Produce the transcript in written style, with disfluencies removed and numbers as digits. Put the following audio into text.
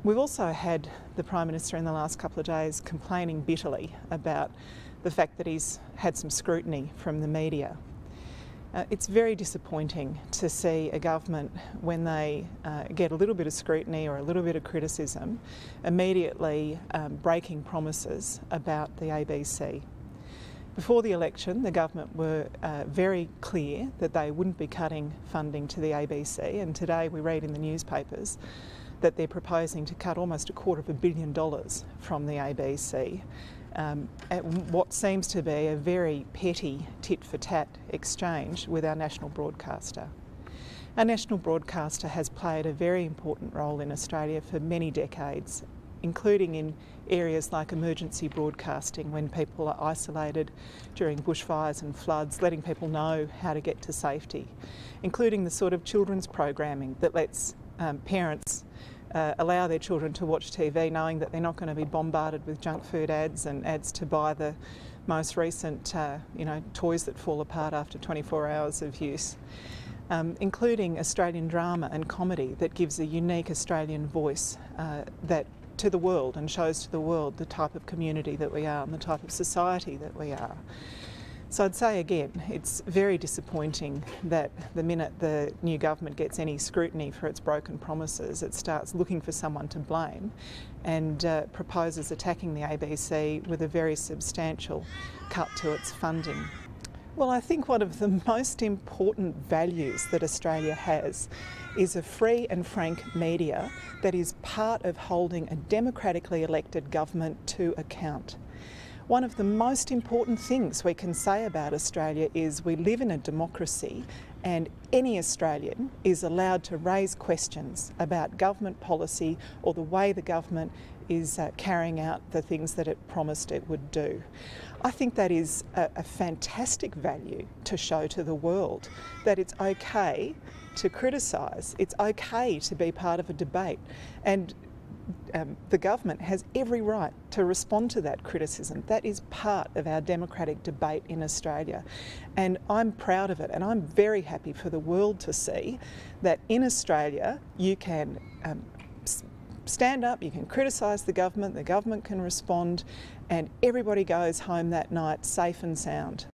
We've also had the Prime Minister in the last couple of days complaining bitterly about the fact that he's had some scrutiny from the media. It's very disappointing to see a government, when they get a little bit of scrutiny or a little bit of criticism, immediately breaking promises about the ABC. Before the election, the government were very clear that they wouldn't be cutting funding to the ABC, and today we read in the newspapers that they're proposing to cut almost $250 million from the ABC. At what seems to be a very petty tit-for-tat exchange with our national broadcaster. Our national broadcaster has played a very important role in Australia for many decades, including in areas like emergency broadcasting when people are isolated during bushfires and floods, letting people know how to get to safety, including the sort of children's programming that lets parents allow their children to watch TV knowing that they're not going to be bombarded with junk food ads and ads to buy the most recent toys that fall apart after 24 hours of use. Including Australian drama and comedy that gives a unique Australian voice to the world and shows to the world the type of community that we are and the type of society that we are. So I'd say again, it's very disappointing that the minute the new government gets any scrutiny for its broken promises, it starts looking for someone to blame and proposes attacking the ABC with a very substantial cut to its funding. Well, I think one of the most important values that Australia has is a free and frank media that is part of holding a democratically elected government to account. One of the most important things we can say about Australia is we live in a democracy and any Australian is allowed to raise questions about government policy or the way the government is carrying out the things that it promised it would do. I think that is a fantastic value to show to the world, that it's okay to criticise, it's okay to be part of a debate, and the government has every right to respond to that criticism. That is part of our democratic debate in Australia, and I'm proud of it, and I'm very happy for the world to see that in Australia you can stand up, you can criticise the government can respond, and everybody goes home that night safe and sound.